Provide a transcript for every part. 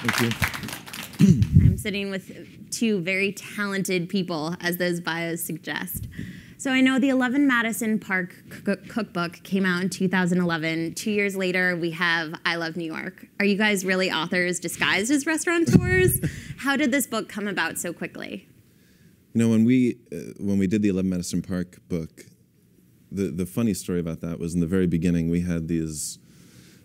Thank you. I'm sitting with two very talented people, as those bios suggest. So I know the 11 Madison Park cookbook came out in 2011. 2 years later, we have I Love New York. Are you guys really authors disguised as restaurateurs? How did this book come about so quickly? You know, when we did the 11 Madison Park book, the funny story about that was in the very beginning we had these.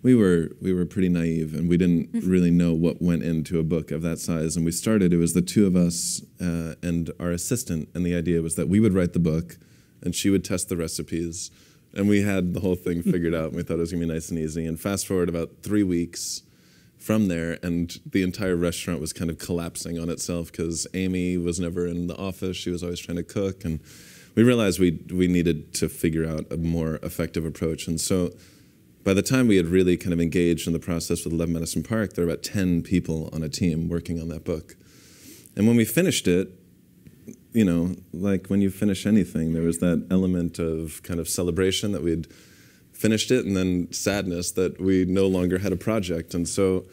We were pretty naive, and we didn't really know what went into a book of that size. And we started, it was the two of us and our assistant, and the idea was that we would write the book, and she would test the recipes, and we had the whole thing figured out, and we thought it was going to be nice and easy. And fast forward about 3 weeks from there, and the entire restaurant was kind of collapsing on itself because Amy was never in the office. She was always trying to cook, and we realized we needed to figure out a more effective approach. And so by the time we had really kind of engaged in the process with 11 Madison Park, there were about 10 people on a team working on that book. And when we finished it, you know, like when you finish anything, there was that element of kind of celebration that we'd finished it, and then sadness that we no longer had a project. And so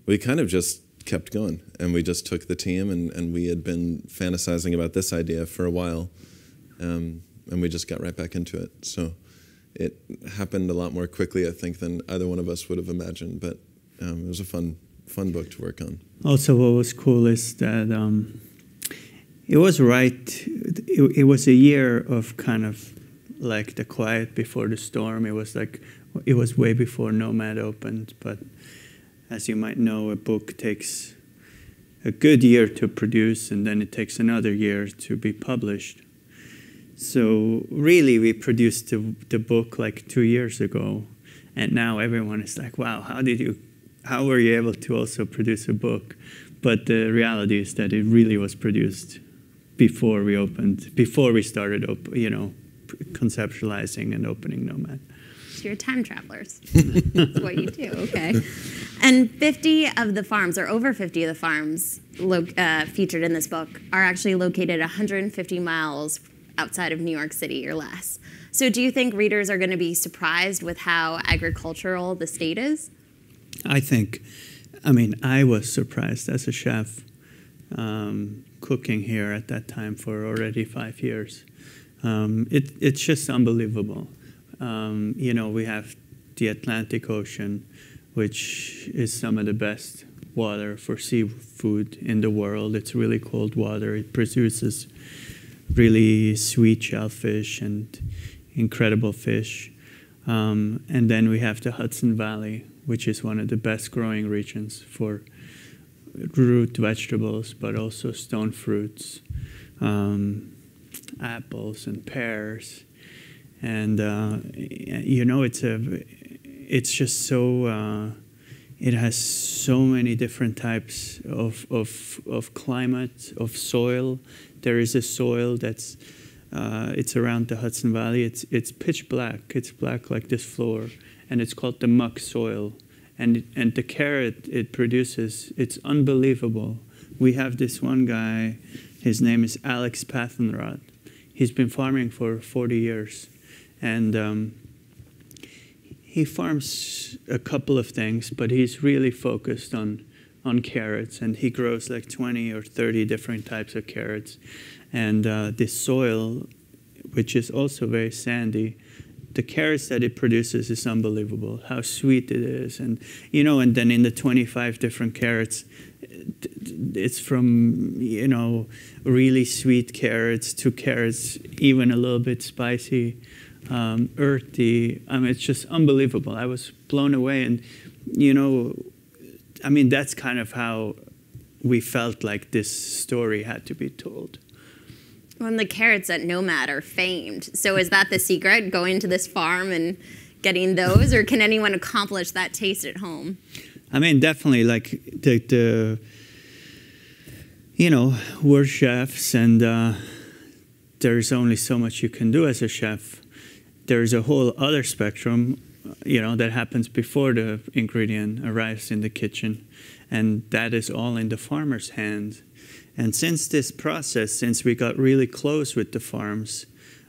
we kind of just kept going, and we just took the team, and we had been fantasizing about this idea for a while, and we just got right back into it. So it happened a lot more quickly, I think, than either one of us would have imagined, but it was a fun book to work on. Also, what was cool is that it was right, it was a year of kind of like the quiet before the storm. It was like, it was way before NoMad opened, but as you might know, a book takes a good year to produce, and then it takes another year to be published. So really, we produced the book like 2 years ago, and now everyone is like, wow, how were you able to also produce a book? But the reality is that it really was produced before we opened, before we started, conceptualizing and opening NoMad. So you're time travelers. That's what you do, okay. And 50 of the farms, or over 50 of the farms featured in this book, are actually located 150 miles outside of New York City or less. So do you think readers are going to be surprised with how agricultural the state is? I mean, I was surprised as a chef cooking here at that time for already 5 years. It's just unbelievable. You know, we have the Atlantic Ocean, which is some of the best water for seafood in the world. It's really cold water. It produces really sweet shellfish and incredible fish. And then we have the Hudson Valley, which is one of the best growing regions for root vegetables, but also stone fruits, apples and pears. And, you know, it's just so, it has so many different types of climate, of soil. There is a soil that's, it's around the Hudson Valley. It's pitch black. It's black like this floor. And it's called the muck soil. And the carrot it produces, it's unbelievable. We have this one guy, his name is Alex Pathenrod. He's been farming for 40 years. And he farms a couple of things, but he's really focused on carrots. And he grows like 20 or 30 different types of carrots. And this soil, which is also very sandy, the carrots that it produces is unbelievable, how sweet it is. And, you know, and then in the 25 different carrots, it's from, you know, really sweet carrots to carrots even a little bit spicy, earthy. I mean, it's just unbelievable. I was blown away. And, you know, I mean, that's kind of how we felt like this story had to be told. Well, and the carrots at NoMad are famed. So is that the secret, going to this farm and getting those? Or can anyone accomplish that taste at home? I mean, definitely, like, you know, we're chefs, and there's only so much you can do as a chef. There's a whole other spectrum, you know, that happens before the ingredient arrives in the kitchen. And that is all in the farmer's hands. And since this process, since we got really close with the farms,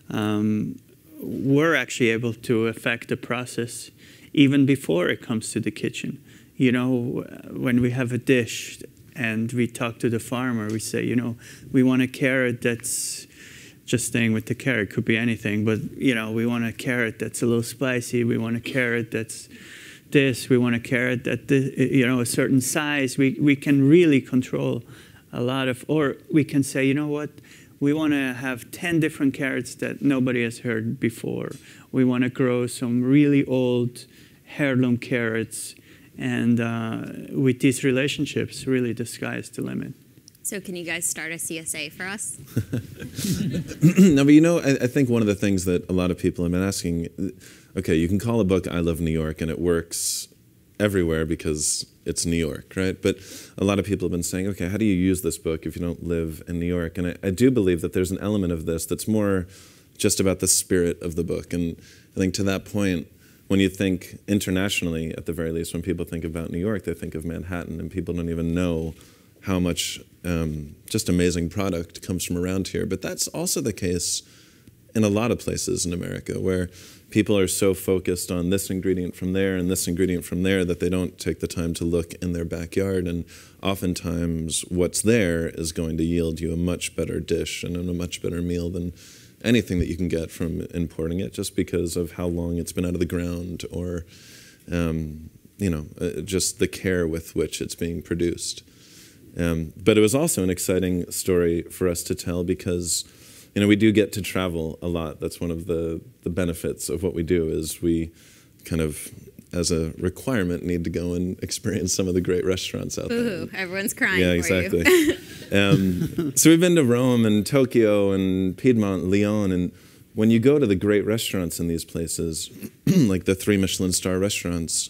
we're actually able to affect the process even before it comes to the kitchen. you know, when we have a dish and we talk to the farmer, we say, you know, we want a carrot that's, just staying with the carrot, could be anything, but, you know, we want a carrot that's a little spicy. We want a carrot that's this. We want a carrot that, you know, a certain size. We can really control a lot of, or we can say, you know what, we want to have 10 different carrots that nobody has heard before. We want to grow some really old heirloom carrots. And with these relationships, really the sky is the limit. So can you guys start a CSA for us? No, but you know, I think one of the things that a lot of people have been asking, okay, you can call a book I Love New York, and it works everywhere because it's New York, right? But a lot of people have been saying, okay, how do you use this book if you don't live in New York? And I do believe that there's an element of this that's more just about the spirit of the book. And I think to that point, when you think internationally, at the very least, when people think about New York, they think of Manhattan, and people don't even know how much just amazing product comes from around here. But that's also the case in a lot of places in America, where people are so focused on this ingredient from there and this ingredient from there that they don't take the time to look in their backyard. And oftentimes what's there is going to yield you a much better dish and a much better meal than anything that you can get from importing it, just because of how long it's been out of the ground, or you know, just the care with which it's being produced. But it was also an exciting story for us to tell because, you know, we do get to travel a lot. That's one of the benefits of what we do, is we kind of, as a requirement, need to go and experience some of the great restaurants out there. Everyone's crying yeah, for exactly. you. So we've been to Rome and Tokyo and Piedmont, Lyon, and when you go to the great restaurants in these places, like the 3 Michelin star restaurants,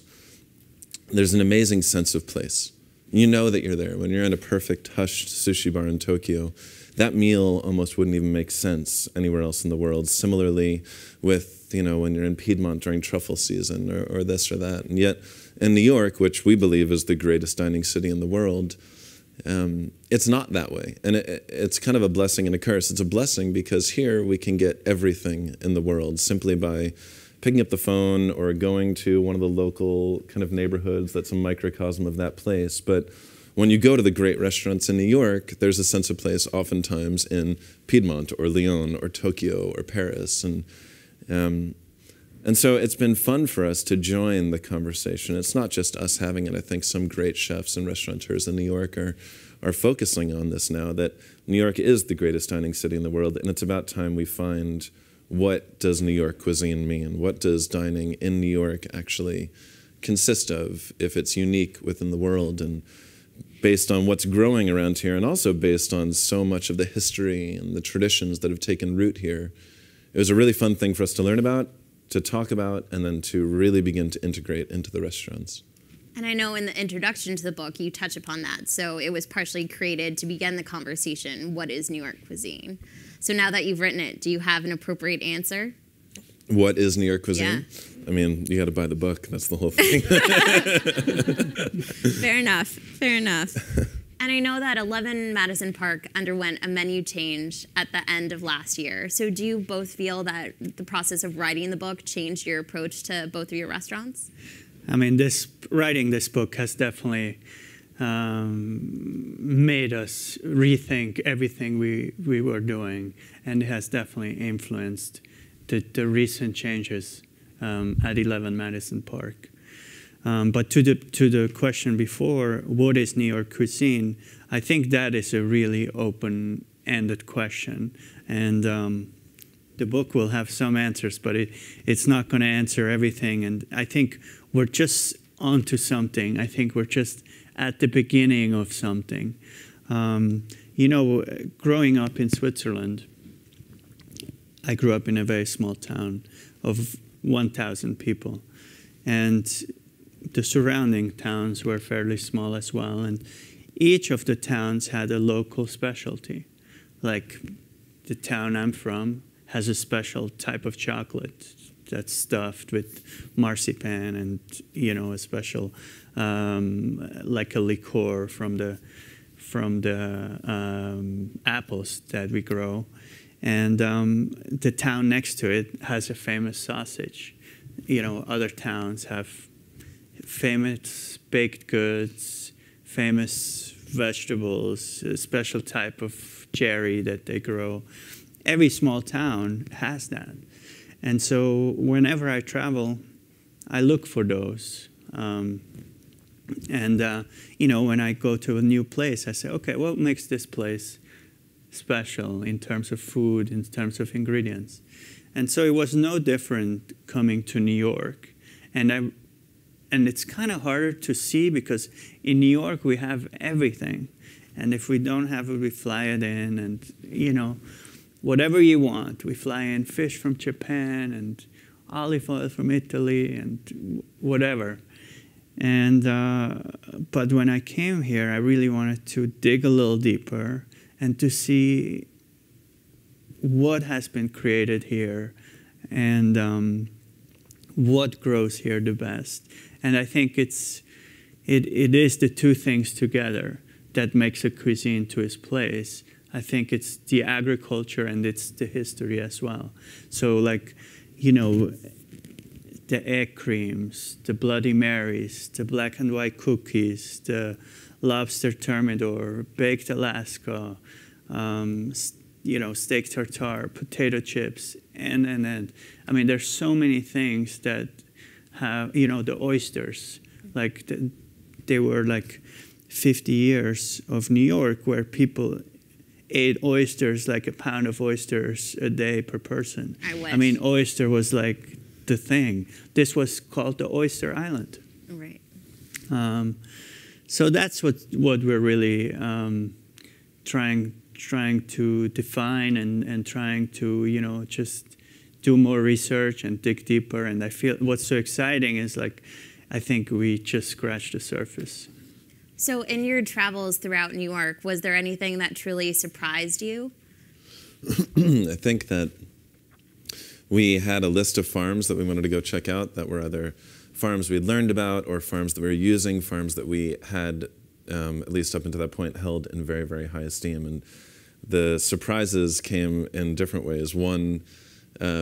there's an amazing sense of place. You know that you're there. When you're in a perfect hushed sushi bar in Tokyo, that meal almost wouldn't even make sense anywhere else in the world. Similarly with, you know, when you're in Piedmont during truffle season, or this or that. And yet in New York, which we believe is the greatest dining city in the world, it's not that way. And it's kind of a blessing and a curse. It's a blessing because here we can get everything in the world simply by picking up the phone or going to one of the local kind of neighborhoods that's a microcosm of that place. But when you go to the great restaurants in New York, there's a sense of place oftentimes in Piedmont or Lyon or Tokyo or Paris. And so it's been fun for us to join the conversation. It's not just us having it. I think some great chefs and restaurateurs in New York are focusing on this now, that New York is the greatest dining city in the world, and it's about time we find, what does New York cuisine mean? What does dining in New York actually consist of, if it's unique within the world? And based on what's growing around here, and also based on so much of the history and the traditions that have taken root here, it was a really fun thing for us to learn about, to talk about, and then to really begin to integrate into the restaurants. And I know in the introduction to the book, you touch upon that. So it was partially created to begin the conversation, what is New York cuisine? So now that you've written it, do you have an appropriate answer? What is New York cuisine? Yeah. I mean, you got to buy the book. That's the whole thing. Fair enough. Fair enough. And I know that 11 Madison Park underwent a menu change at the end of last year. So do you both feel that the process of writing the book changed your approach to both of your restaurants? I mean, writing this book has definitely made us rethink everything we were doing, and it has definitely influenced the recent changes at 11 Madison Park. But to the question before, what is New York cuisine? I think that is a really open-ended question, and the book will have some answers, but it's not going to answer everything. And I think we're just onto something. I think we're just at the beginning of something. You know, growing up in Switzerland, I grew up in a very small town of 1,000 people. And the surrounding towns were fairly small as well. And each of the towns had a local specialty. Like the town I'm from has a special type of chocolate that's stuffed with marzipan and, you know, a special, like a liqueur from the apples that we grow. And the town next to it has a famous sausage. You know, other towns have famous baked goods, famous vegetables, a special type of cherry that they grow. Every small town has that. And so whenever I travel, I look for those. You know, when I go to a new place, I say, okay, what makes this place special in terms of food, in terms of ingredients? And so it was no different coming to New York. And it's kind of harder to see because in New York we have everything. And if we don't have it, we fly it in and, you know, whatever you want. We fly in fish from Japan and olive oil from Italy and whatever. And but when I came here, I really wanted to dig a little deeper and to see what has been created here and what grows here the best. And I think it is the two things together that makes a cuisine to its place. I think it's the agriculture and it's the history as well. So like, you know, the egg creams, the Bloody Marys, the black and white cookies, the lobster thermidor, baked Alaska, you know, steak tartare, potato chips, and. I mean, there's so many things that have, you know, the oysters, like they were like 50 years of New York where people ate oysters, like a pound of oysters a day per person. I wish. I mean, oyster was like the thing. This was called the Oyster Island. Right. So that's what we're really trying to define and trying to, you know, just do more research and dig deeper. And I feel what's so exciting is like, I think we just scratched the surface. So in your travels throughout New York, was there anything that truly surprised you? I think that we had a list of farms that we wanted to go check out that were either farms we'd learned about or farms that we were using, farms that we had, at least up until that point, held in very, very high esteem. And the surprises came in different ways. One,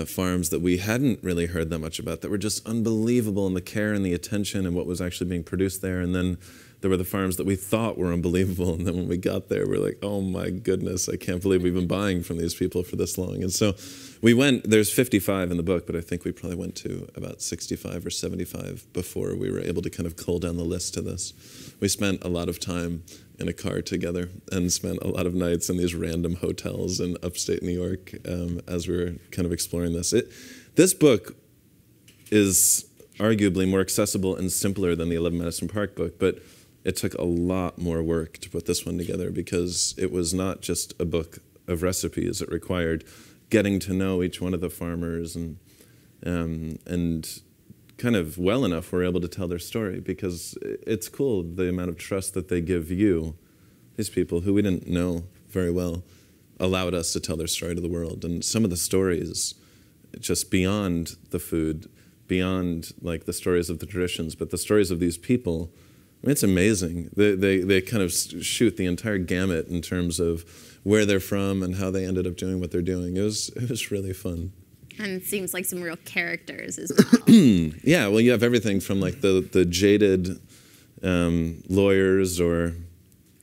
farms that we hadn't really heard that much about that were just unbelievable in the care and the attention and what was actually being produced there. And then there were the farms that we thought were unbelievable, and then when we got there, we're like, oh my goodness, I can't believe we've been buying from these people for this long. And so we went, there's 55 in the book, but I think we probably went to about 65 or 75 before we were able to kind of cull down the list to this. We spent a lot of time in a car together and spent a lot of nights in these random hotels in upstate New York as we were kind of exploring this. This book is arguably more accessible and simpler than the 11 Madison Park book, but it took a lot more work to put this one together because it was not just a book of recipes. It required getting to know each one of the farmers and kind of well enough we're able to tell their story because it's cool the amount of trust that they give you, these people who we didn't know very well, allowed us to tell their story to the world. And some of the stories, just beyond the food, beyond like the stories of the traditions, but the stories of these people, I mean, it's amazing. They kind of shoot the entire gamut in terms of where they're from and how they ended up doing what they're doing. It was really fun. And it seems like some real characters as well. Yeah, well, you have everything from like the jaded lawyers or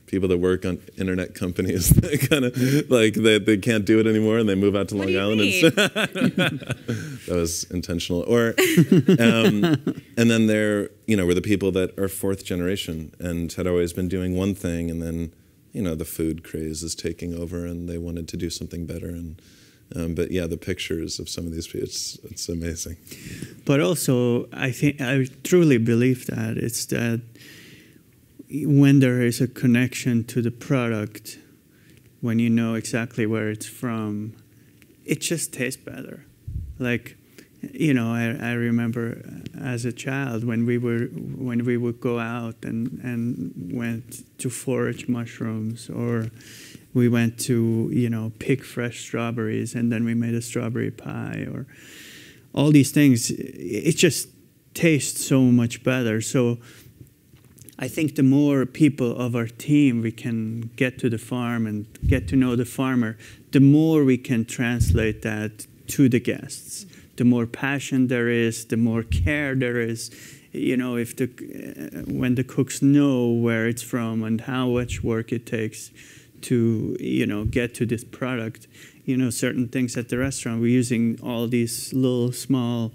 people that work on internet companies that kind of like they can't do it anymore and they move out to Long Island. That was intentional. Or and then there, you know, were the people that are fourth generation and had always been doing one thing, and then, you know, the food craze is taking over and they wanted to do something better. And but yeah, the pictures of some of these people, it's amazing. But also, I truly believe that it's that when there is a connection to the product, when you know exactly where it's from, it just tastes better. Like, you know, I remember as a child when we would go out and went to forage mushrooms, or we went to, you know, pick fresh strawberries and then we made a strawberry pie, or all these things. It just tastes so much better. So I think the more people of our team we can get to the farm and get to know the farmer, the more we can translate that to the guests. The more passion there is, the more care there is. you know, if when the cooks know where it's from and how much work it takes to, you know, get to this product, you know, certain things at the restaurant, we're using all these little small,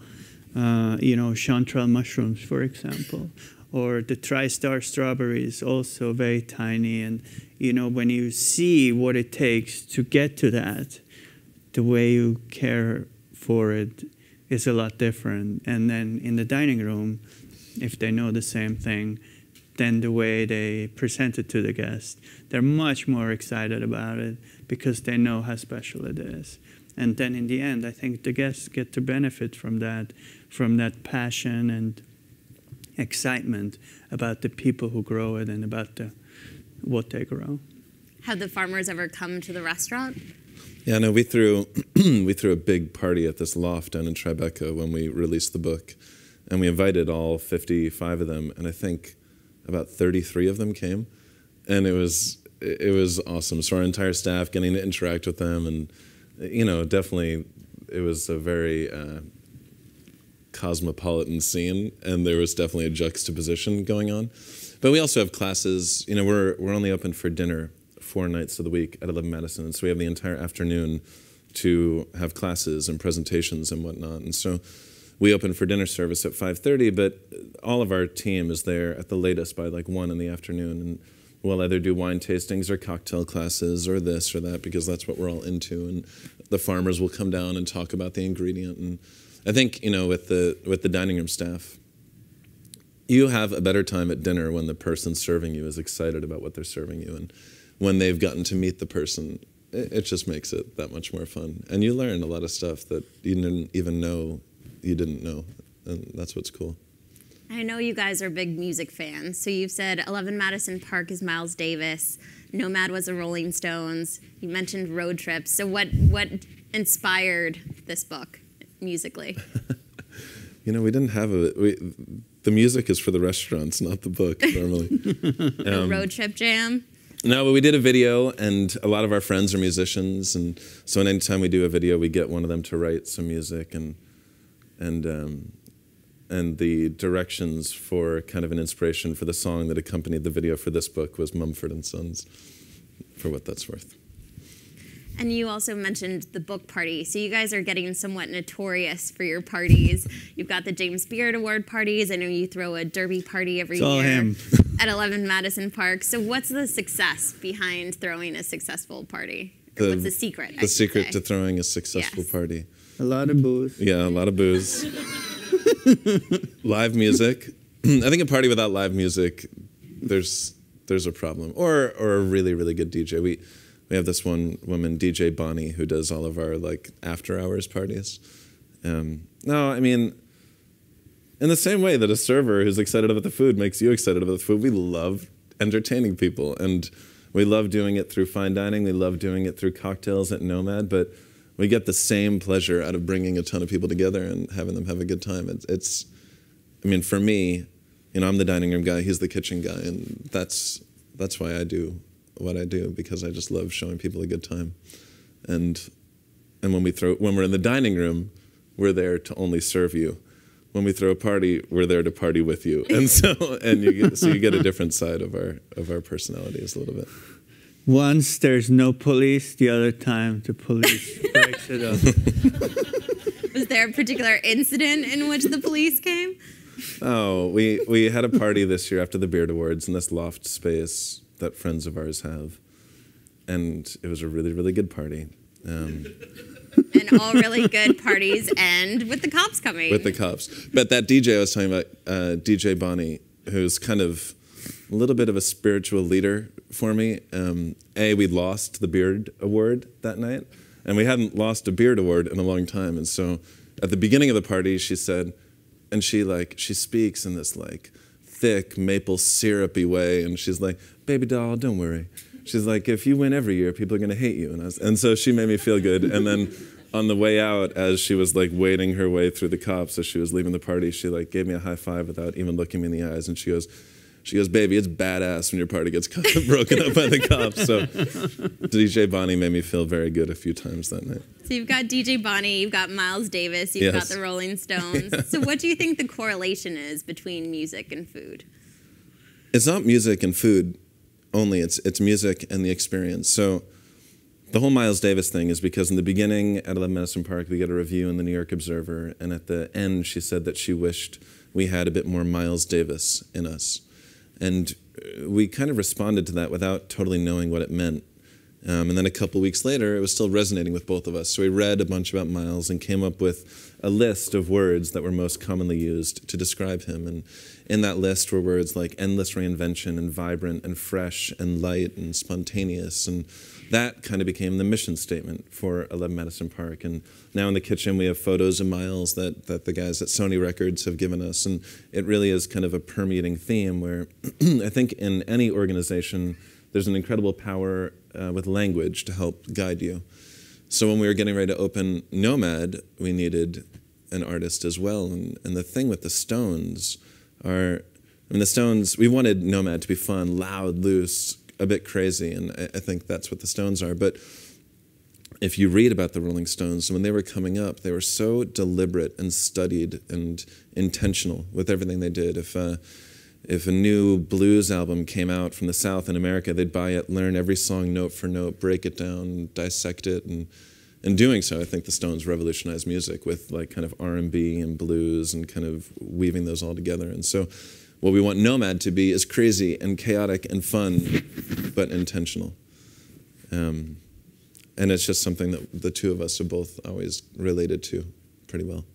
you know, chanterelle mushrooms, for example, or the TriStar strawberries, also very tiny. And, you know, when you see what it takes to get to that, the way you care for it is a lot different. And then in the dining room, if they know the same thing, then the way they present it to the guest, they're much more excited about it because they know how special it is. And then in the end, I think the guests get to benefit from that passion and excitement about the people who grow it and about what they grow. Have the farmers ever come to the restaurant? Yeah, no, we threw a big party at this loft down in Tribeca when we released the book, and we invited all 55 of them, and I think about 33 of them came, and it was awesome. So our entire staff getting to interact with them, and you know, definitely it was a very cosmopolitan scene, and there was definitely a juxtaposition going on. But we also have classes. You know, we're only open for dinner 4 nights of the week at 11 Madison, and so we have the entire afternoon to have classes and presentations and whatnot. And so we open for dinner service at 5:30, but all of our team is there at the latest by like 1 in the afternoon, and we'll either do wine tastings or cocktail classes or this or that, because that's what we're all into. And the farmers will come down and talk about the ingredient. And I think, you know, with the dining room staff, you have a better time at dinner when the person serving you is excited about what they're serving you, and when they've gotten to meet the person, it just makes it that much more fun. And you learn a lot of stuff that you didn't even know you didn't know, and that's what's cool. I know you guys are big music fans, so you've said 11 Madison Park is Miles Davis, NoMad was the Rolling Stones, you mentioned road trips. So what inspired this book musically? You know, we didn't have the music is for the restaurants, not the book, normally. A road trip jam? No, but we did a video, and a lot of our friends are musicians, and so anytime we do a video, we get one of them to write some music, and the directions for kind of an inspiration for the song that accompanied the video for this book was Mumford & Sons, for what that's worth. And you also mentioned the book party. So you guys are getting somewhat notorious for your parties. You've got the James Beard Award parties. I know you throw a derby party every year. It's all him. At 11 Madison Park. So what's the success behind throwing a successful party? Or what's the secret? The secret to throwing a successful party. A lot of booze. Yeah, a lot of booze. Live music. I think a party without live music, there's a problem. Or a really, really good DJ. We have this one woman, DJ Bonnie, who does all of our like after hours parties. No, I mean, in the same way that a server who's excited about the food makes you excited about the food, we love entertaining people, and we love doing it through fine dining. We love doing it through cocktails at NoMad, but we get the same pleasure out of bringing a ton of people together and having them have a good time. It's I mean, for me, you know, I'm the dining room guy, he's the kitchen guy, and that's why I do what I do, because I just love showing people a good time. And when we're in the dining room, we're there to only serve you. When we throw a party, we're there to party with you. And so you get a different side of our personalities a little bit. Once there's no police, the other time the police breaks it up. Was there a particular incident in which the police came? Oh, we had a party this year after the Beard Awards in this loft space that friends of ours have. And it was a really, really good party. And all really good parties end with the cops coming. With the cops. But that DJ I was talking about, DJ Bonnie, who's kind of a little bit of a spiritual leader for me. We lost the Beard Award that night, and we hadn't lost a Beard Award in a long time. And so at the beginning of the party, she said, and she speaks in this like thick maple syrupy way, and she's like, "Baby doll, don't worry." She's like, "If you win every year, people are gonna hate you." And so she made me feel good. And then on the way out, as she was like wading her way through the cops as she was leaving the party, she like gave me a high five without even looking me in the eyes, and she goes, She goes, baby, it's badass when your party gets broken up by the cops. So DJ Bonnie made me feel very good a few times that night. So you've got DJ Bonnie, you've got Miles Davis, you've got the Rolling Stones. So what do you think the correlation is between music and food? It's not music and food only. It's music and the experience. So the whole Miles Davis thing is because in the beginning at 11 Madison Park, we get a review in the New York Observer. And at the end, she said that she wished we had a bit more Miles Davis in us. And we kind of responded to that without totally knowing what it meant. And then a couple weeks later, it was still resonating with both of us. So we read a bunch about Miles and came up with a list of words that were most commonly used to describe him. And in that list were words like endless reinvention and vibrant and fresh and light and spontaneous. And that kind of became the mission statement for 11 Madison Park. And now in the kitchen, we have photos of Miles that the guys at Sony Records have given us. And it really is kind of a permeating theme where I think in any organization, there's an incredible power with language to help guide you. So when we were getting ready to open NoMad, we needed an artist as well. And the thing with the Stones are, I mean, the Stones, we wanted NoMad to be fun, loud, loose, a bit crazy, and I think that's what the Stones are. But if you read about the Rolling Stones, when they were coming up, they were so deliberate and studied and intentional with everything they did. If a new blues album came out from the South in America, they'd buy it, learn every song note for note, break it down, dissect it, and in doing so, I think the Stones revolutionized music with like kind of R&B and blues and kind of weaving those all together. And so what we want NoMad to be is crazy and chaotic and fun, but intentional. And it's just something that the two of us have both always related to pretty well.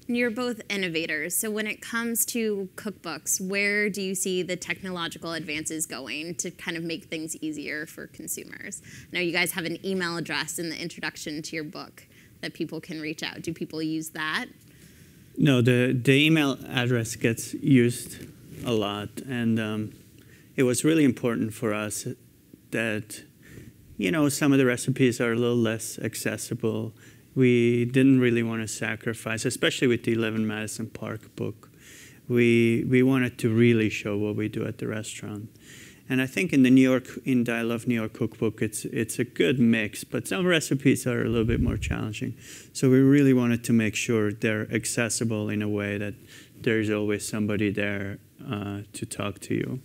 You're both innovators, so when it comes to cookbooks, where do you see the technological advances going to kind of make things easier for consumers? I know you guys have an email address in the introduction to your book that people can reach out. Do people use that? No, the email address gets used a lot, and it was really important for us that, you know, some of the recipes are a little less accessible. We didn't really want to sacrifice, especially with the 11 Madison Park book. We wanted to really show what we do at the restaurant. And I think in the I Love New York cookbook, it's a good mix, but some recipes are a little bit more challenging. So we really wanted to make sure they're accessible in a way that there's always somebody there to talk to you.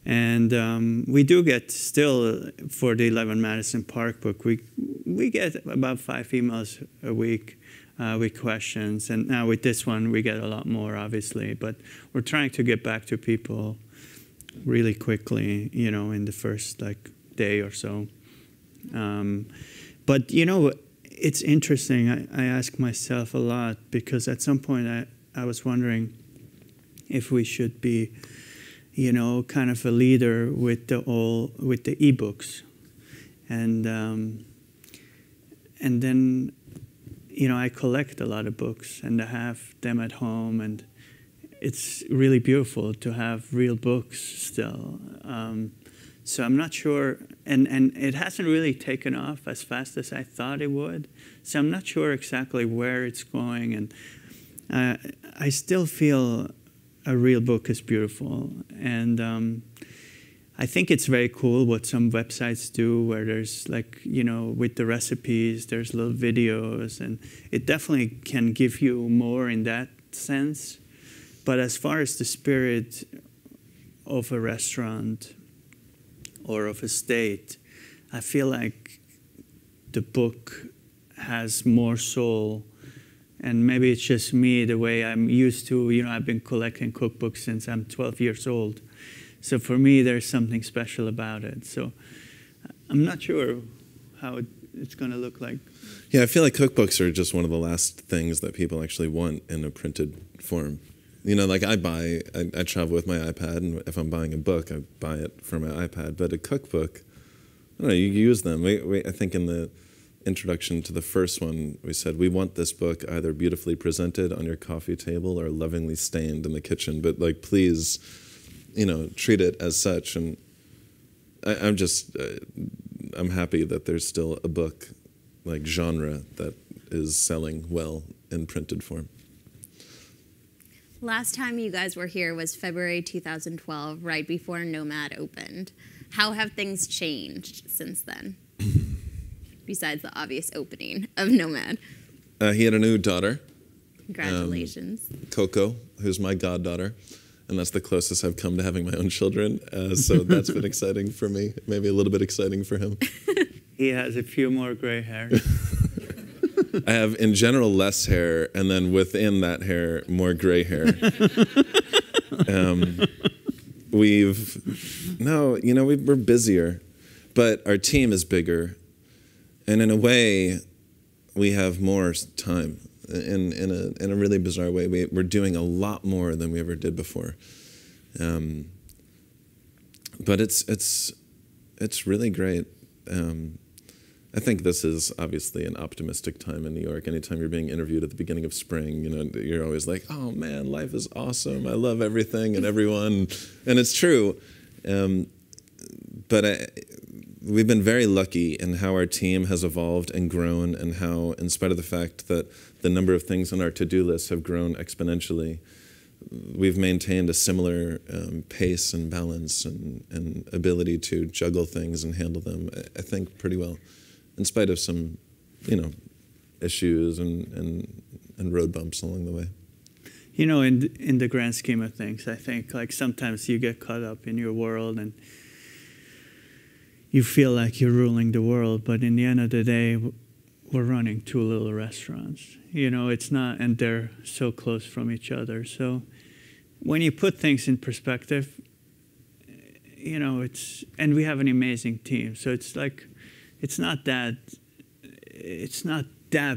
And we do get still, for the 11 Madison Park book, we get about 5 emails a week with questions. And now with this one, we get a lot more, obviously. But we're trying to get back to people really quickly, you know, in the first day or so. But, you know, it's interesting. I ask myself a lot because at some point I was wondering if we should be, you know, kind of a leader with the ebooks, and then, you know, I collect a lot of books and I have them at home, and it's really beautiful to have real books still. So I'm not sure, and it hasn't really taken off as fast as I thought it would. So I'm not sure exactly where it's going, and I still feel a real book is beautiful. And I think it's very cool what some websites do where there's you know, with the recipes, there's little videos, and it definitely can give you more in that sense. But as far as the spirit of a restaurant or of a state, I feel like the book has more soul. And maybe it's just me, the way I'm used to, you know, I've been collecting cookbooks since I'm 12 years old. So for me, there's something special about it. So I'm not sure how it's going to look like. Yeah, I feel like cookbooks are just one of the last things that people actually want in a printed form. You know, like I travel with my iPad, and if I'm buying a book, I buy it for my iPad. But a cookbook, I don't know, you use them. I think in the introduction to the first one, we said, we want this book either beautifully presented on your coffee table or lovingly stained in the kitchen, but like, please, you know, treat it as such. And I'm happy that there's still a book like genre that is selling well in printed form. Last time you guys were here was February 2012, right before NoMad opened. How have things changed since then? Besides the obvious opening of NoMad. He had a new daughter. Congratulations. Coco, who's my goddaughter. And that's the closest I've come to having my own children. So that's been exciting for me. Maybe a little bit exciting for him. He has a few more gray hairs. I have, in general, less hair, and then within that hair, more gray hair. We're busier, but our team is bigger, and in a way, we have more time. In a really bizarre way, we're doing a lot more than we ever did before. But it's really great. I think this is obviously an optimistic time in New York. Anytime you're being interviewed at the beginning of spring, you're always like, oh man, life is awesome. I love everything and everyone. And it's true. But we've been very lucky in how our team has evolved and grown, and how, in spite of the fact that the number of things on our to-do list have grown exponentially, we've maintained a similar pace and balance and ability to juggle things and handle them, I think, pretty well. In spite of some, issues and road bumps along the way. In the grand scheme of things, I think like sometimes you get caught up in your world and you feel like you're ruling the world, but in the end of the day, we're running two little restaurants. It's not, and they're so close from each other. So when you put things in perspective, and we have an amazing team. So it's like, it's not that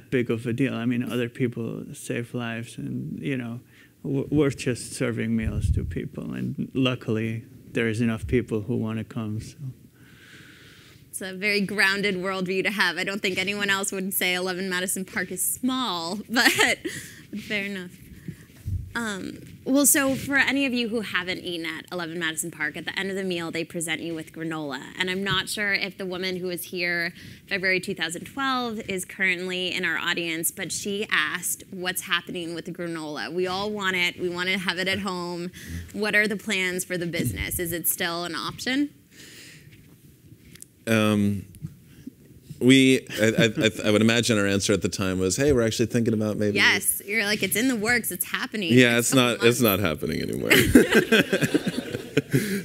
big of a deal. I mean, other people save lives, and we're just serving meals to people, and luckily there is enough people who want to come. So. It's a very grounded worldview to have. I don't think anyone else would say 11 Madison Park is small, but fair enough. So for any of you who haven't eaten at 11 Madison Park, at the end of the meal, they present you with granola. And I'm not sure if the woman who was here February 2012 is currently in our audience, but she asked what's happening with the granola. We all want it. We want to have it at home. What are the plans for the business? Is it still an option? I would imagine our answer at the time was, hey, we're actually thinking about maybe. Yes, you're like, it's in the works, it's happening. Yeah, it's not happening anymore.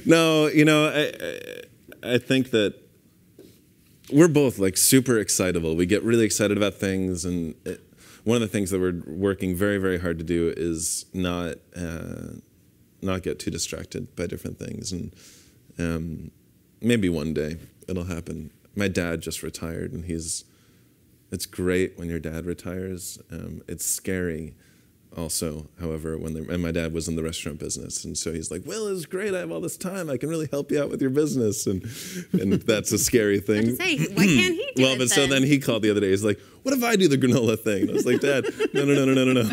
No, I think that we're both like super excitable. We get really excited about things, and one of the things that we're working very, very hard to do is not get too distracted by different things, and maybe one day it'll happen. My dad just retired, and it's great when your dad retires. It's scary also, however, and my dad was in the restaurant business, and so he's like, well, it's great, I have all this time, I can really help you out with your business, and that's a scary thing. I was say, why can't he do it then? So then he called the other day, he's like, what if I do the granola thing? And I was like, Dad, no.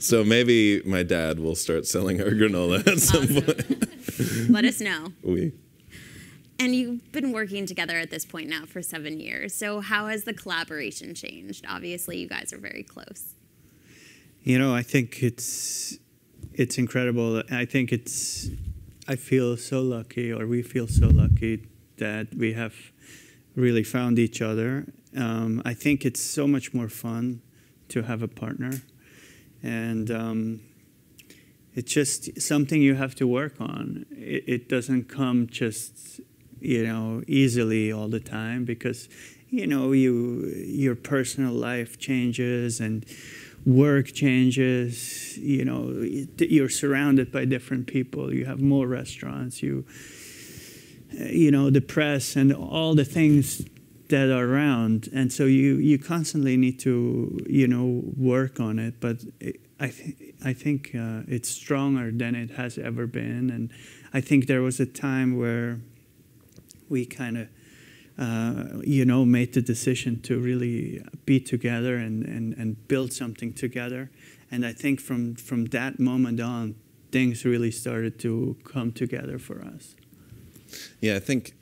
So maybe my dad will start selling our granola at some point. Let us know. And you've been working together at this point now for 7 years. So how has the collaboration changed? Obviously, you guys are very close. I think it's incredible. I feel so lucky, or we feel so lucky that we have really found each other. I think it's so much more fun to have a partner. And it's just something you have to work on. It doesn't come just easily all the time, because your personal life changes and work changes. You're surrounded by different people. You have more restaurants. The press and all the things that are around, and so you constantly need to work on it. But I think it's stronger than it has ever been, and I think there was a time where we kind of, made the decision to really be together and build something together. And I think from that moment on, things really started to come together for us. Yeah, I think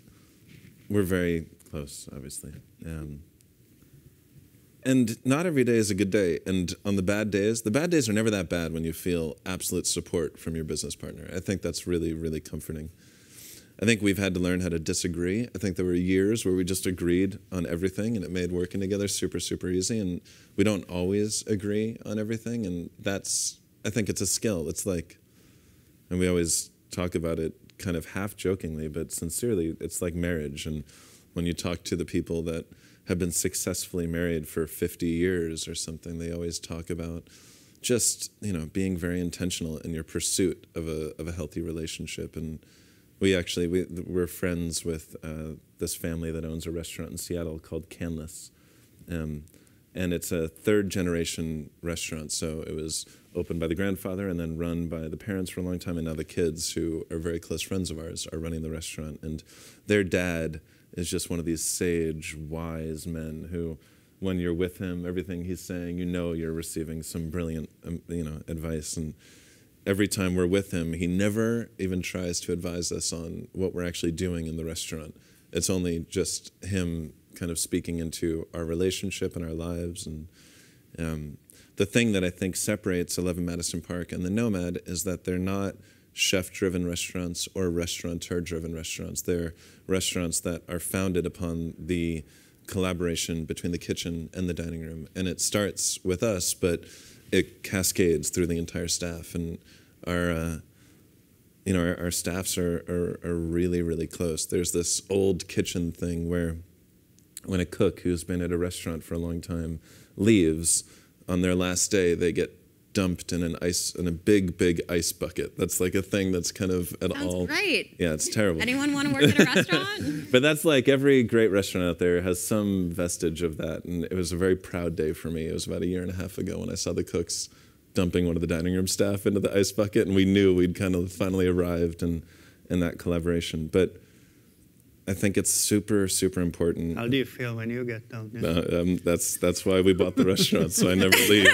we're very close, obviously. And not every day is a good day. And on the bad days are never that bad when you feel absolute support from your business partner. I think that's really, really comforting. I think we've had to learn how to disagree. I think there were years where we just agreed on everything and it made working together super, super easy. And we don't always agree on everything. And I think it's a skill. It's like, and we always talk about it kind of half jokingly, but sincerely, it's like marriage. And when you talk to the people that have been successfully married for 50 years or something, they always talk about just, being very intentional in your pursuit of a healthy relationship. And we're friends with this family that owns a restaurant in Seattle called Canlis. And it's a third-generation restaurant, so it was opened by the grandfather and then run by the parents for a long time, and now the kids, who are very close friends of ours, are running the restaurant. And their dad is just one of these sage, wise men who, when you're with him, everything he's saying, you're receiving some brilliant, advice. And every time we're with him, he never even tries to advise us on what we're actually doing in the restaurant. It's only just him kind of speaking into our relationship and our lives. And the thing that I think separates 11 Madison Park and the NoMad is that they're not chef-driven restaurants or restaurateur-driven restaurants. They're restaurants that are founded upon the collaboration between the kitchen and the dining room. And it starts with us, but it cascades through the entire staff. And our staffs are really, really close. There's this old kitchen thing where when a cook who's been at a restaurant for a long time leaves, on their last day, they get dumped in a big ice bucket. That's like a thing that's kind of at all. Sounds great. Yeah, it's terrible. Anyone want to work at a restaurant? But that's like every great restaurant out there has some vestige of that. And it was a very proud day for me. It was about a year and a half ago when I saw the cooks dumping one of the dining room staff into the ice bucket, and we knew we'd kind of finally arrived in that collaboration. But I think it's super, super important. How do you feel when you get dumped? That's why we bought the restaurant, so I never leave.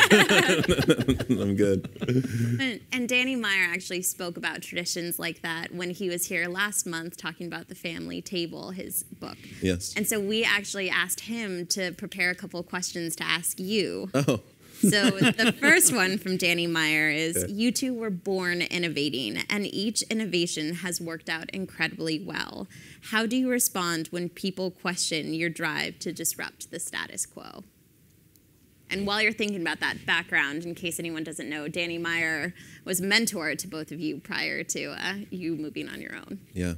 I'm good. And Danny Meyer actually spoke about traditions like that when he was here last month talking about the family table, his book. Yes. And so we actually asked him to prepare a couple of questions to ask you. Oh. So the first one from Danny Meyer is, you two were born innovating, and each innovation has worked out incredibly well. How do you respond when people question your drive to disrupt the status quo? And while you're thinking about that background, in case anyone doesn't know, Danny Meyer was a mentor to both of you prior to you moving on your own. Yeah.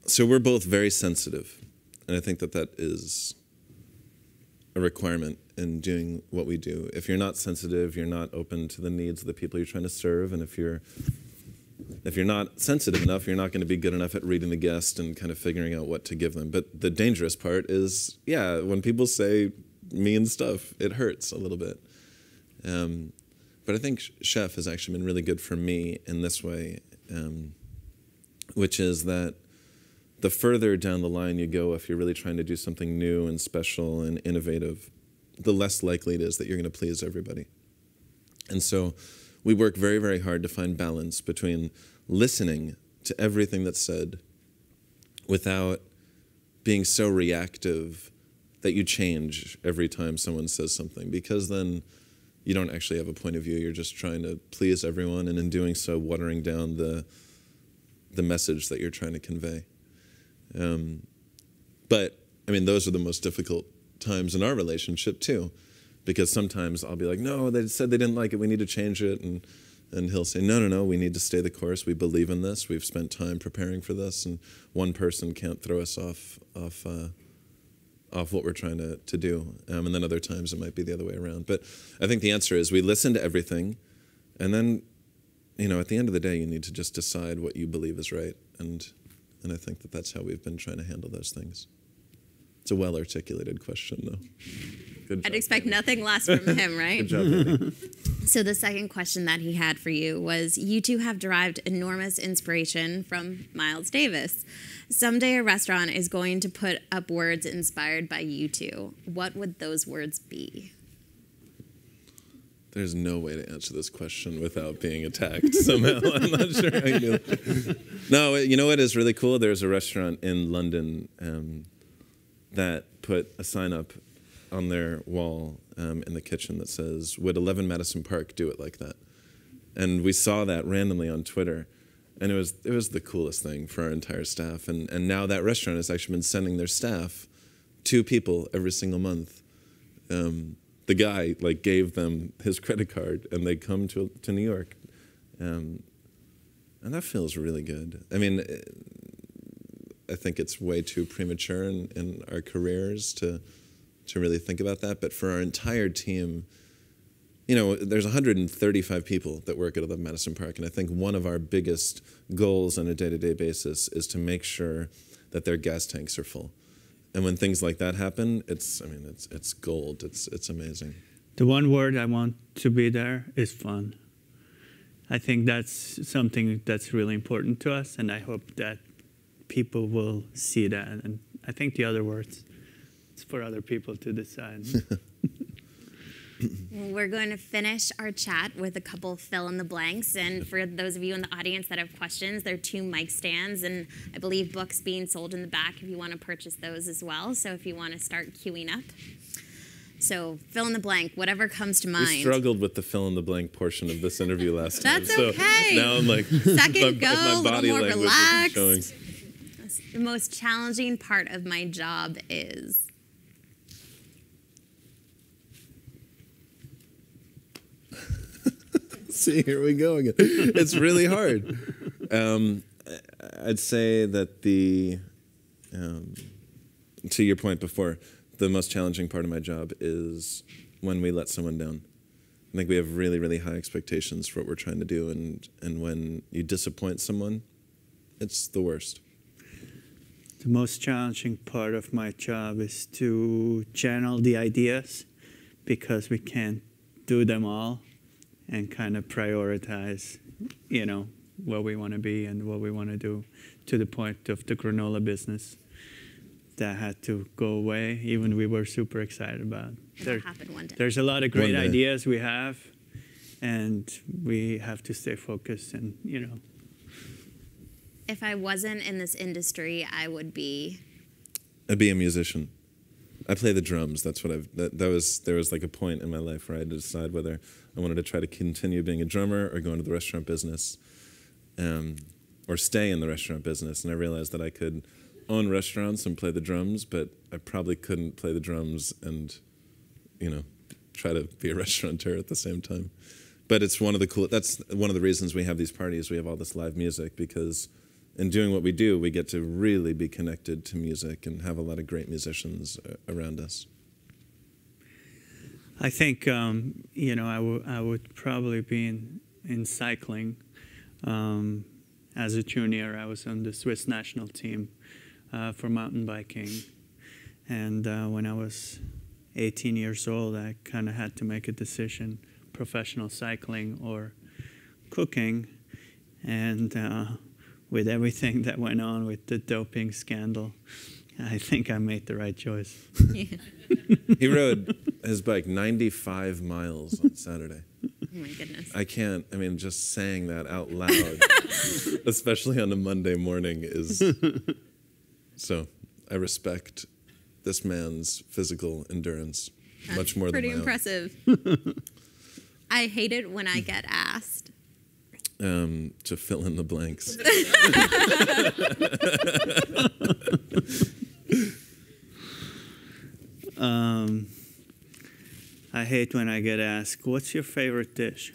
So we're both very sensitive, and I think that is a requirement in doing what we do. If you're not sensitive, you're not open to the needs of the people you're trying to serve, and if you're not sensitive enough, you're not going to be good enough at reading the guest and kind of figuring out what to give them. But the dangerous part is, when people say mean stuff, it hurts a little bit. But I think Chef has actually been really good for me in this way, which is that the further down the line you go, if you're really trying to do something new and special and innovative, the less likely it is that you're going to please everybody. And so we work very, very hard to find balance between listening to everything that's said without being so reactive that you change every time someone says something, because then you don't actually have a point of view. You're just trying to please everyone, and in doing so, watering down the message that you're trying to convey. But, I mean, those are the most difficult times in our relationship, too. Because sometimes I'll be like, no, they said they didn't like it, we need to change it. And he'll say, no, we need to stay the course. We believe in this. We've spent time preparing for this. And one person can't throw us off what we're trying to do. And then other times it might be the other way around. But I think the answer is we listen to everything. And then, at the end of the day, you need to just decide what you believe is right. And I think that's how we've been trying to handle those things. It's a well-articulated question, though. Good job. I'd expect nothing less from him, right? Good job, Danny. So the second question that he had for you was, you two have derived enormous inspiration from Miles Davis. Someday a restaurant is going to put up words inspired by you two. What would those words be? There's no way to answer this question without being attacked somehow. I'm not sure I can. No, you know what is really cool? There's a restaurant in London that put a sign up on their wall in the kitchen that says, "Would 11 Madison Park do it like that?" And we saw that randomly on Twitter, and it was the coolest thing for our entire staff. And now that restaurant has actually been sending their staff 2 people every single month. The guy gave them his credit card, and they come to New York, and that feels really good. I mean, I think it's way too premature in our careers to really think about that. But for our entire team, there's 135 people that work at 11 Madison Park, and I think one of our biggest goals on a day-to-day basis is to make sure that their gas tanks are full. And when things like that happen, it's gold. It's amazing. The one word I want to be there is fun. I think that's something that's really important to us, and I hope that people will see that. And I think the other words, it's for other people to decide. We're going to finish our chat with a couple fill in the blanks. And for those of you in the audience that have questions, there are 2 mic stands and I believe books being sold in the back if you want to purchase those as well. So if you want to start queuing up. So fill in the blank, whatever comes to mind. We struggled with the fill in the blank portion of this interview last time. That's okay. So now I'm like, second go, my a body little more language relaxed. isn't showing. The most challenging part of my job is... See, here we go again. It's really hard. I'd say that to your point before, the most challenging part of my job is when we let someone down. I think we have really, really high expectations for what we're trying to do, and when you disappoint someone, it's the worst. The most challenging part of my job is to channel the ideas, because we can't do them all, and kind of prioritize, what we want to be and what we want to do, to the point of the granola business that had to go away, even we were super excited about. It'll happen one day. There's a lot of great ideas we have, and we have to stay focused and, If I wasn't in this industry, I would be... I'd be a musician. I play the drums. That's what there was like a point in my life where I had to decide whether I wanted to try to continue being a drummer or go into the restaurant business, or stay in the restaurant business. And I realized that I could own restaurants and play the drums, but I probably couldn't play the drums and, try to be a restaurateur at the same time. But it's that's one of the reasons we have these parties. We have all this live music, because in doing what we do, we get to really be connected to music and have a lot of great musicians around us. I think, I would probably be in cycling. As a junior, I was on the Swiss national team for mountain biking. And when I was 18 years old, I kind of had to make a decision, professional cycling or cooking. And with everything that went on with the doping scandal, I think I made the right choice. Yeah. He rode his bike 95 miles on Saturday. Oh my goodness. Just saying that out loud, especially on a Monday morning, is... So I respect this man's physical endurance much more than my own. Pretty impressive. I hate it when I get asked. To fill in the blanks. I hate when I get asked, what's your favorite dish?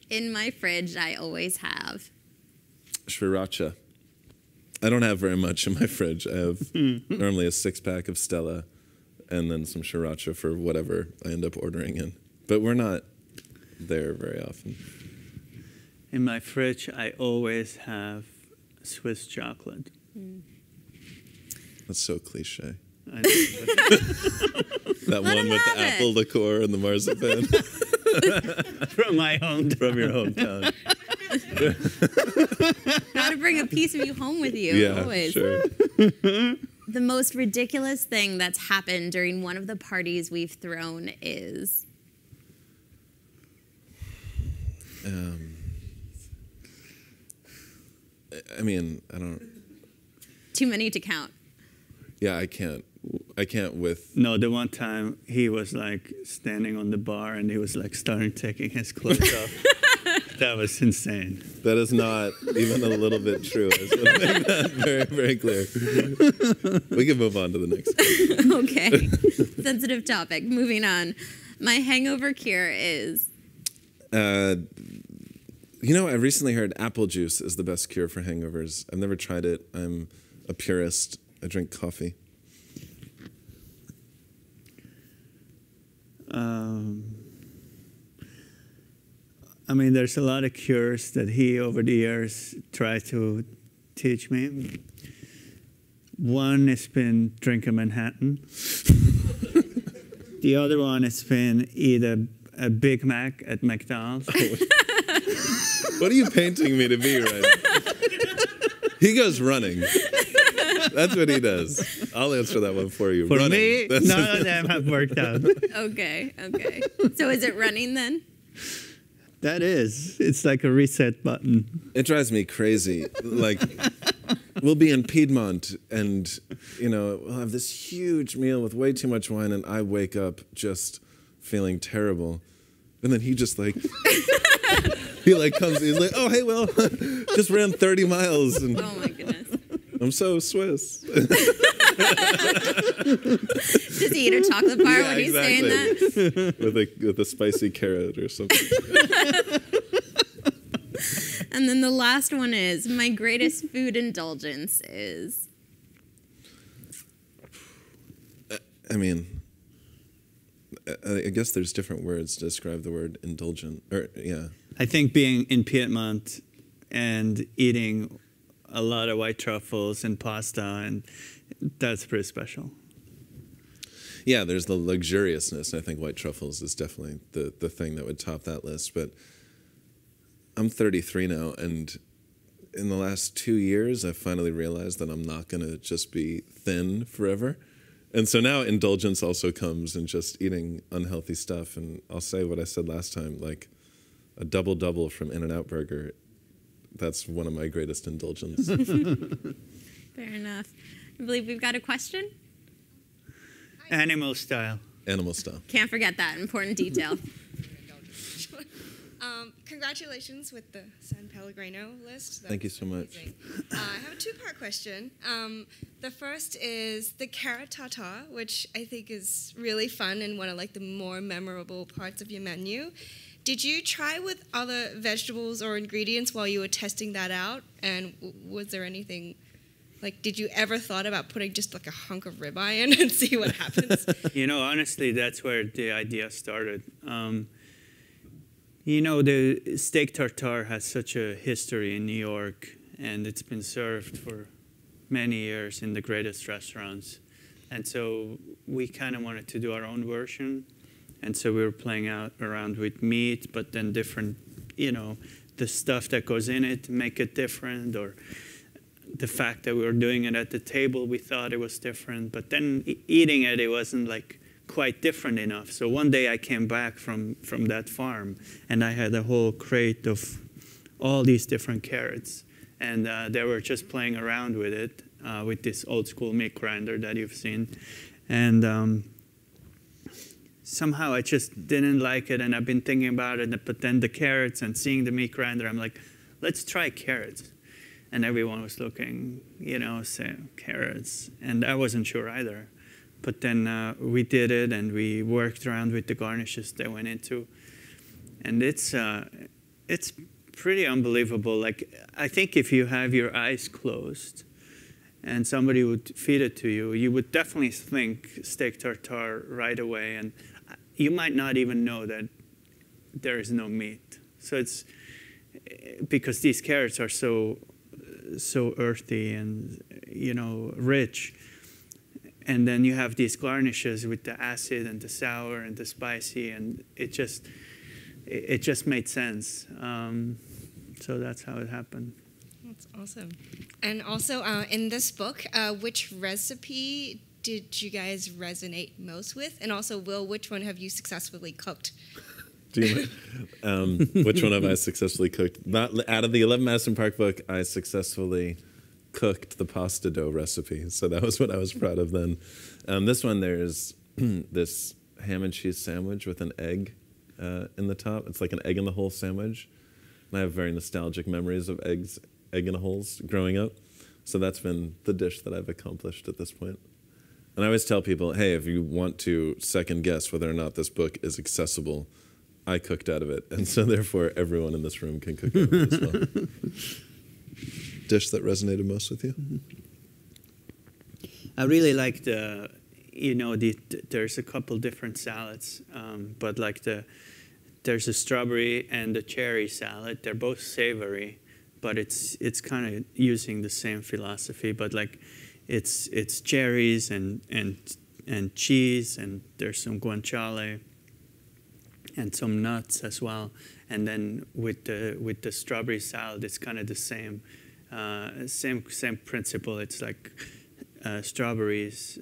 In my fridge, I always have Sriracha. I don't have very much in my fridge. I have normally a 6-pack of Stella and then some Sriracha for whatever I end up ordering in. But we're not there very often. In my fridge, I always have Swiss chocolate. That's so cliche. I That one with the apple liqueur and the marzipan. From my hometown. From your hometown. Gotta bring a piece of you home with you, Yeah, always. sure. The most ridiculous thing that's happened during one of the parties we've thrown is... I don't... Too many to count. Yeah, I can't with. No, the one time he was like standing on the bar and he was like starting taking his clothes off. That was insane. That is not even a little bit true. I just want to make that very, very clear. We can move on to the next one. Okay. Sensitive topic. Moving on. My hangover cure is? I recently heard apple juice is the best cure for hangovers. I've never tried it. I'm a purist. I drink coffee. I mean, there's a lot of cures that he, over the years, tried to teach me. One has been drink a Manhattan. The other one has been eat a Big Mac at McDonald's. What are you painting me to be right now? He goes running. That's what he does. I'll answer that one for you. For running. me, none of them have worked out. Okay. So is it running then? That is. It's like a reset button. It drives me crazy. Like, we'll be in Piedmont and, we'll have this huge meal with way too much wine and I wake up just feeling terrible. And then he just like, he like comes, he's like, oh, hey, Will, just ran 30 miles. And Oh my goodness. I'm so Swiss. Does he eat a chocolate bar when he's saying that? With a spicy carrot or something. And then the last one is, my greatest food indulgence is? I mean, I guess there's different words to describe the word indulgent. I think being in Piedmont and eating a lot of white truffles and pasta, and that's pretty special. Yeah, there's the luxuriousness, and I think white truffles is definitely the thing that would top that list. But I'm 33 now, and in the last 2 years, I've finally realized that I'm not going to just be thin forever. And so now indulgence also comes in just eating unhealthy stuff. And I'll say what I said last time, like a double-double from In-N-Out Burger, that's one of my greatest indulgences. Fair enough. I believe we've got a question. Animal style. Animal style. Can't forget that important detail. Congratulations with the San Pellegrino list. Thank you so much. I have a two-part question. The first is the carrot tartare, which I think is really fun and one of like the more memorable parts of your menu. Did you try with other vegetables or ingredients while you were testing that out? And was there anything, like, did you ever thought about putting just like a hunk of ribeye in and see what happens? Honestly, that's where the idea started. The steak tartare has such a history in New York, and it's been served for many years in the greatest restaurants. And so we kind of wanted to do our own version. And so we were playing around with meat, but then different, the stuff that goes in it to make it different, or the fact that we were doing it at the table, we thought it was different. But then eating it, it wasn't like quite different enough. So one day I came back from that farm, and I had a whole crate of all these different carrots. And they were just playing around with it, with this old school meat grinder that you've seen. And somehow I just didn't like it, and I've been thinking about it. But then the carrots and seeing the meat grinder, I'm like, let's try carrots. And everyone was looking, saying carrots. And I wasn't sure either. But then we did it, and we worked around with the garnishes they went into. And it's pretty unbelievable. Like, I think if you have your eyes closed and somebody would feed it to you, you would definitely think steak tartare right away. And you might not even know that there is no meat. So it's because these carrots are so earthy and, rich. And then you have these garnishes with the acid and the sour and the spicy, and it just made sense. So that's how it happened. That's awesome. And also, in this book, which recipe did you guys resonate most with? And also, Will, which one have you successfully cooked? Which one have I successfully cooked? Out of the 11 Madison Park book, I successfully cooked the pasta dough recipe. So that was what I was proud of then. This one, there's this ham and cheese sandwich with an egg in the top. It's like an egg in the hole sandwich. And I have very nostalgic memories of egg in the holes growing up. So that's been the dish that I've accomplished at this point. And I always tell people, hey, if you want to second guess whether or not this book is accessible, I cooked out of it. And so therefore, everyone in this room can cook out of it as well. Dish that resonated most with you? I really like there's a couple different salads, but like there's a strawberry and a cherry salad. They're both savory, but it's kind of using the same philosophy, but like it's cherries and cheese, and there's some guanciale and some nuts as well. And then with the strawberry salad, it's kind of the same principle. It's like strawberries,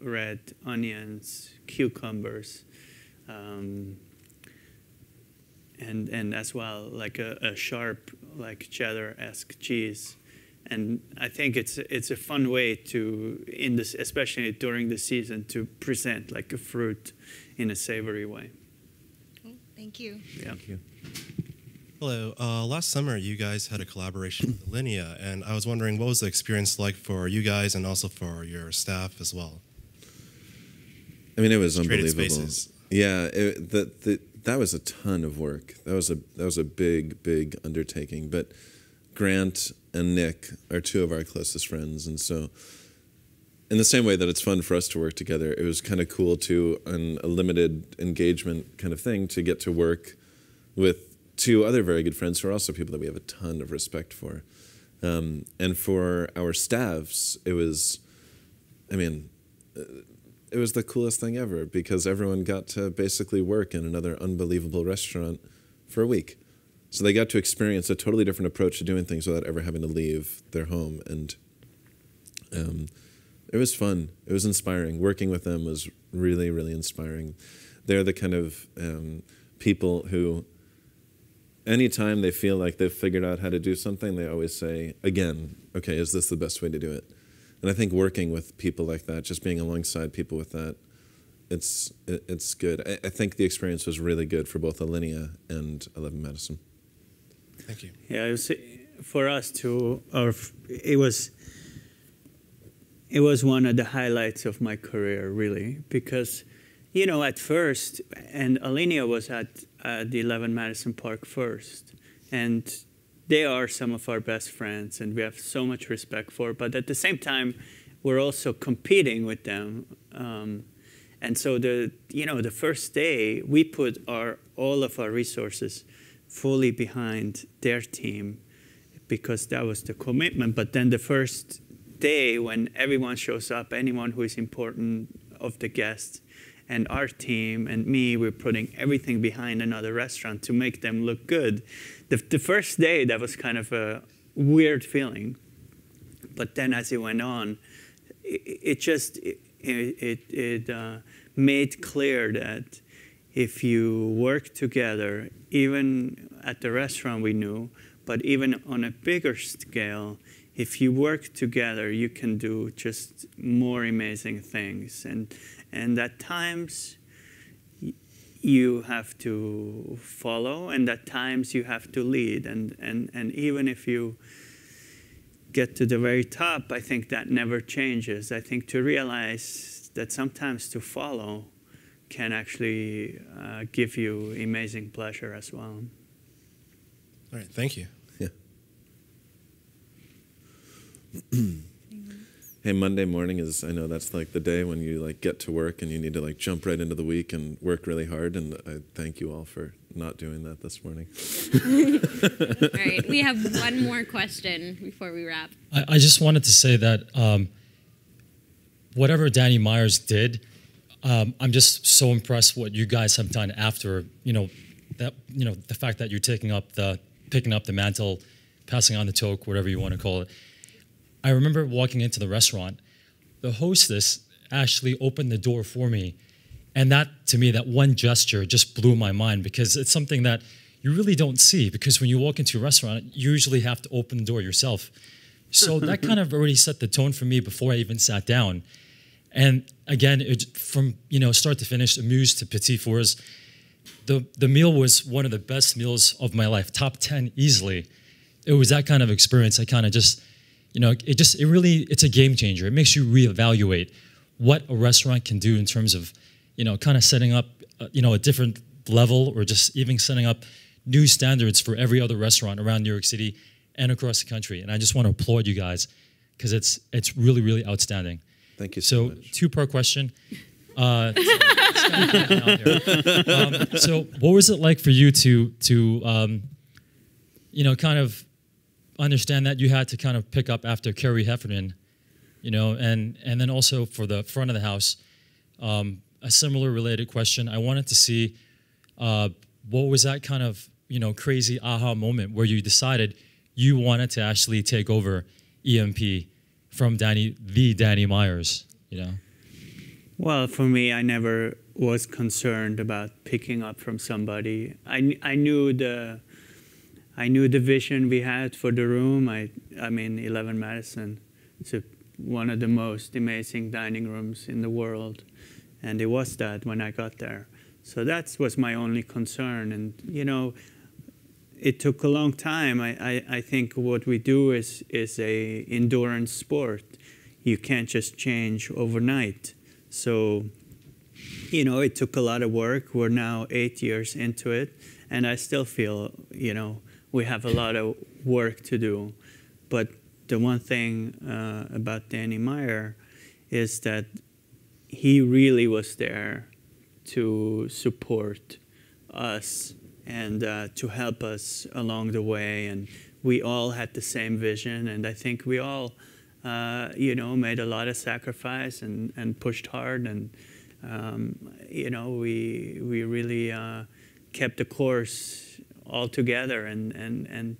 red onions, cucumbers, and as well like a sharp like cheddar-esque cheese. And I think it's a fun way to, especially during the season, to present like a fruit in a savory way. Cool. Thank you. Yeah. Thank you. Hello. Last summer, you guys had a collaboration with Alinea, and I was wondering what was the experience like for you guys and also for your staff as well? I mean, it was Traded unbelievable. Spaces. Yeah, that was a ton of work. That was a big undertaking. But Grant and Nick are two of our closest friends, and so in the same way that it's fun for us to work together, it was kind of cool to, on a limited engagement kind of thing, to get to work with two other very good friends who are also people that we have a ton of respect for. And for our staffs, it was the coolest thing ever, because everyone got to basically work in another unbelievable restaurant for a week. So they got to experience a totally different approach to doing things without ever having to leave their home. And it was fun. It was inspiring. Working with them was really, really inspiring. They're the kind of people who, anytime they feel like they've figured out how to do something, they always say, again, okay, is this the best way to do it? And I think working with people like that, just being alongside people with that, it's good. I think the experience was really good for both Alinea and 11 Madison. Thank you. Yeah, it was, for us too. It was one of the highlights of my career, really, because at first, and Alinea was at the 11 Madison Park first, and they are some of our best friends, and we have so much respect for. But at the same time, we're also competing with them. And so the first day, we put all of our resources fully behind their team, because that was the commitment. But then the first day, when everyone shows up, anyone who is important of the guests, and our team and me, we're putting everything behind another restaurant to make them look good. The first day, that was kind of a weird feeling. But then as it went on, it made clear that if you work together, even at the restaurant we knew, but even on a bigger scale, if you work together, you can do just more amazing things. And at times, you have to follow, and at times you have to lead. And even if you get to the very top, I think that never changes. I think to realize that sometimes to follow can actually give you amazing pleasure as well. All right, thank you. Yeah. Hey, Monday morning is, I know that's like the day when you like get to work and you need to like jump right into the week and work really hard. And I thank you all for not doing that this morning. All right, we have one more question before we wrap. I just wanted to say that whatever Danny Myers did, I'm just so impressed what you guys have done after, the fact that you're picking up the mantle, passing on the toque, whatever you want to call it. I remember walking into the restaurant, the hostess actually opened the door for me. And that, to me, that one gesture just blew my mind, because it's something that you really don't see, because when you walk into a restaurant, you usually have to open the door yourself. So that kind of already set the tone for me before I even sat down. And again, from start to finish, amuse to petit fours, the meal was one of the best meals of my life, top 10 easily. It was that kind of experience. I kind of just, it's a game changer. It makes you reevaluate what a restaurant can do in terms of, kind of setting up, a different level, or just even setting up new standards for every other restaurant around New York City and across the country. And I just want to applaud you guys because it's really, really outstanding. Thank you so much. Two-part question. So what was it like for you to kind of understand that you had to kind of pick up after Carrie Heffernan, and then also for the front of the house, a similar related question. I wanted to see what was that kind of, crazy aha moment where you decided you wanted to actually take over EMP from Danny Myers, Well, for me, I never was concerned about picking up from somebody. I knew the vision we had for the room. I mean, 11 Madison. It's one of the most amazing dining rooms in the world, and it was that when I got there. So that was my only concern, and it took a long time. I think what we do is a endurance sport. You can't just change overnight. So, it took a lot of work. We're now 8 years into it, and I still feel, we have a lot of work to do. But the one thing about Danny Meyer is that he really was there to support us and to help us along the way. And we all had the same vision, and I think we all made a lot of sacrifice and pushed hard, and we really kept the course all together, and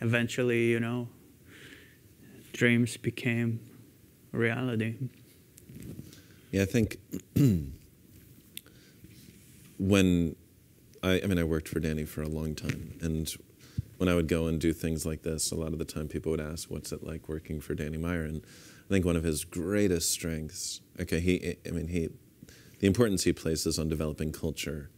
eventually, dreams became reality. Yeah, I think when I worked for Danny for a long time, and when I would go and do things like this, a lot of the time people would ask, what's it like working for Danny Meyer? And I think one of his greatest strengths, the importance he places on developing culture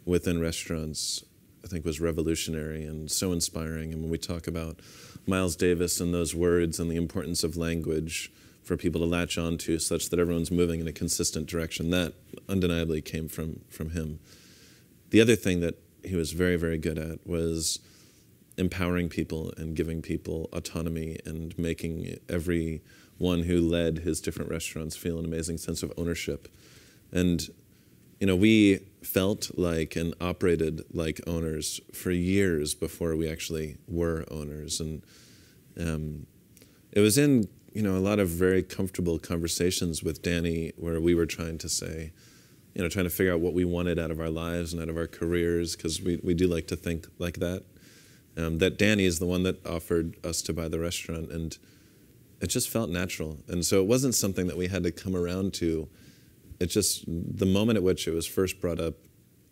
within restaurants, I think was revolutionary and so inspiring. And when we talk about Miles Davis and those words and the importance of language for people to latch onto such that everyone's moving in a consistent direction, that undeniably came from him. The other thing that he was very, very good at was empowering people and giving people autonomy and making everyone who led his different restaurants feel an amazing sense of ownership. And, we felt like and operated like owners for years before we actually were owners. And it was in, a lot of very comfortable conversations with Danny where we were trying to say, trying to figure out what we wanted out of our lives and out of our careers, because we do like to think like that. That Danny is the one that offered us to buy the restaurant, and it just felt natural. And so it wasn't something that we had to come around to. It just, the moment at which it was first brought up,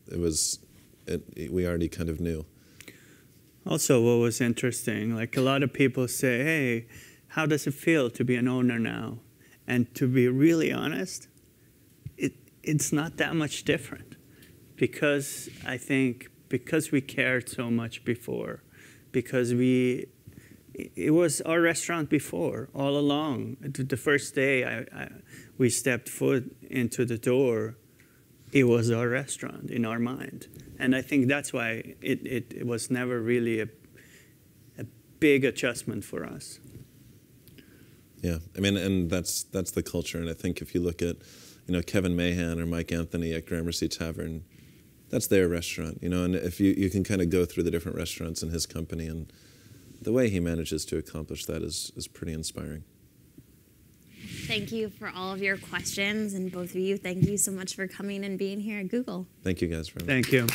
we already kind of knew. Also, what was interesting, like a lot of people say, hey, how does it feel to be an owner now? And to be really honest, it's not that much different, because I think because we cared so much before, because it was our restaurant before, all along. The first day we stepped foot into the door, it was our restaurant in our mind. And I think that's why it was never really a big adjustment for us. Yeah, and that's the culture. And I think if you look at, Kevin Mahan or Mike Anthony at Gramercy Tavern, that's their restaurant, and if you can kind of go through the different restaurants in his company, and the way he manages to accomplish that is pretty inspiring. Thank you for all of your questions, and both of you, thank you so much for coming and being here at Google. Thank you guys very much. Thank you.